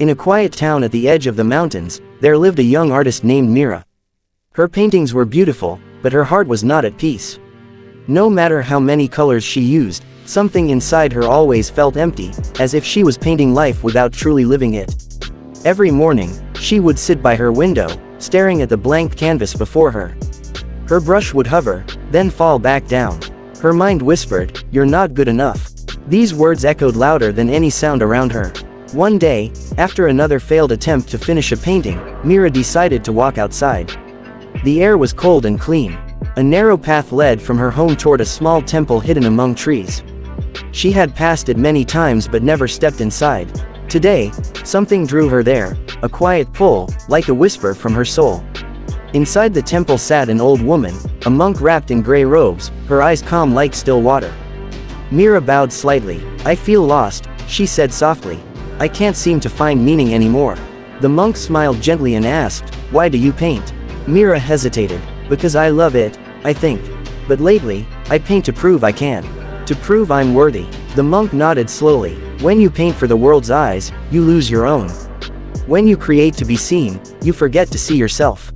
In a quiet town at the edge of the mountains, there lived a young artist named Mira. Her paintings were beautiful, but her heart was not at peace. No matter how many colors she used, something inside her always felt empty, as if she was painting life without truly living it. Every morning, she would sit by her window, staring at the blank canvas before her. Her brush would hover, then fall back down. Her mind whispered, "You're not good enough." These words echoed louder than any sound around her. One day, after another failed attempt to finish a painting, Mira decided to walk outside. The air was cold and clean. A narrow path led from her home toward a small temple hidden among trees. She had passed it many times but never stepped inside. Today, something drew her there, a quiet pull, like a whisper from her soul. Inside the temple sat an old woman, a monk wrapped in gray robes, her eyes calm like still water. Mira bowed slightly. "I feel lost," she said softly. "I can't seem to find meaning anymore." The monk smiled gently and asked, "Why do you paint?" Mira hesitated. "Because I love it, I think. But lately, I paint to prove I can. To prove I'm worthy." The monk nodded slowly. "When you paint for the world's eyes, you lose your own. When you create to be seen, you forget to see yourself."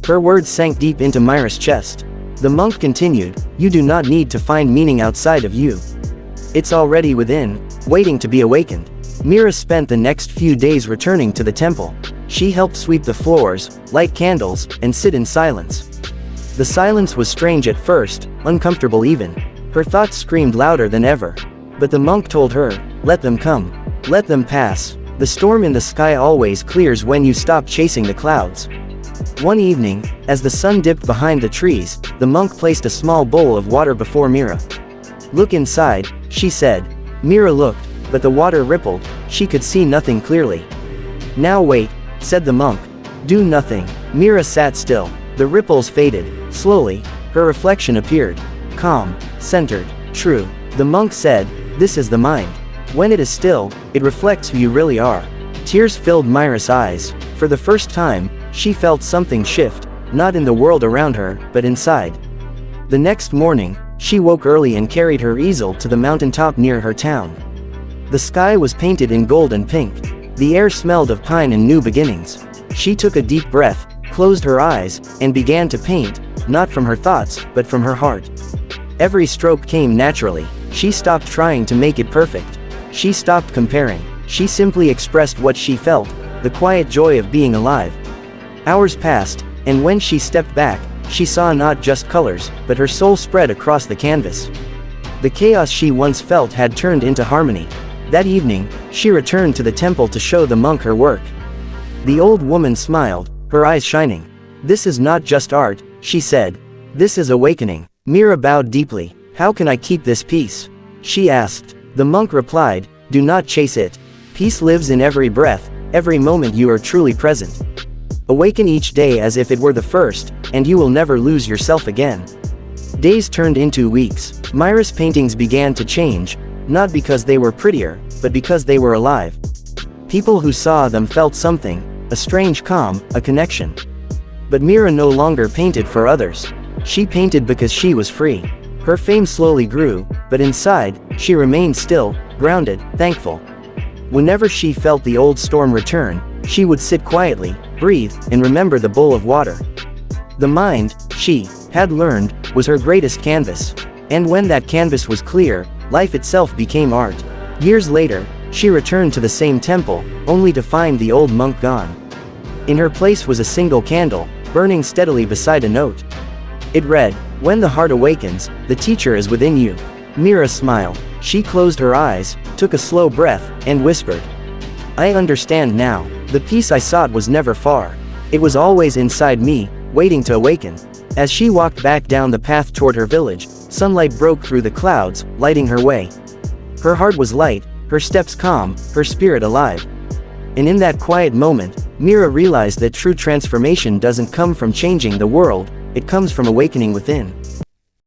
Her words sank deep into Mira's chest. The monk continued, "You do not need to find meaning outside of you. It's already within, waiting to be awakened." Mira spent the next few days returning to the temple. She helped sweep the floors, light candles, and sit in silence. The silence was strange at first, uncomfortable even. Her thoughts screamed louder than ever. But the monk told her, "Let them come. Let them pass. The storm in the sky always clears when you stop chasing the clouds." One evening, as the sun dipped behind the trees, the monk placed a small bowl of water before Mira. "Look inside," she said. Mira looked, but the water rippled. She could see nothing clearly. "Now wait," said the monk. "Do nothing." Mira sat still. The ripples faded. Slowly, her reflection appeared. Calm, centered, true. The monk said, "This is the mind. When it is still, it reflects who you really are." Tears filled Mira's eyes. For the first time, she felt something shift, not in the world around her, but inside. The next morning, she woke early and carried her easel to the mountaintop near her town. The sky was painted in gold and pink. The air smelled of pine and new beginnings. She took a deep breath, closed her eyes, and began to paint, not from her thoughts, but from her heart. Every stroke came naturally. She stopped trying to make it perfect. She stopped comparing. She simply expressed what she felt, the quiet joy of being alive. Hours passed, and when she stepped back, she saw not just colors, but her soul spread across the canvas. The chaos she once felt had turned into harmony. That evening, she returned to the temple to show the monk her work. The old woman smiled, her eyes shining. "This is not just art," she said. "This is awakening." Mira bowed deeply. "How can I keep this peace?" she asked. The monk replied, "Do not chase it. Peace lives in every breath, every moment you are truly present. Awaken each day as if it were the first, and you will never lose yourself again." Days turned into weeks. Mira's paintings began to change, not because they were prettier, but because they were alive. People who saw them felt something, a strange calm, a connection. But Mira no longer painted for others. She painted because she was free. Her fame slowly grew, but inside, she remained still, grounded, thankful. Whenever she felt the old storm return, she would sit quietly, breathe, and remember the bowl of water. The mind, she had learned, was her greatest canvas. And when that canvas was clear, life itself became art. Years later, she returned to the same temple, only to find the old monk gone. In her place was a single candle, burning steadily beside a note. It read, "When the heart awakens, the teacher is within you." Mira smiled. She closed her eyes, took a slow breath, and whispered, "I understand now. The peace I sought was never far. It was always inside me, waiting to awaken." As she walked back down the path toward her village, sunlight broke through the clouds, lighting her way. Her heart was light, her steps calm, her spirit alive. And in that quiet moment, Mira realized that true transformation doesn't come from changing the world, it comes from awakening within.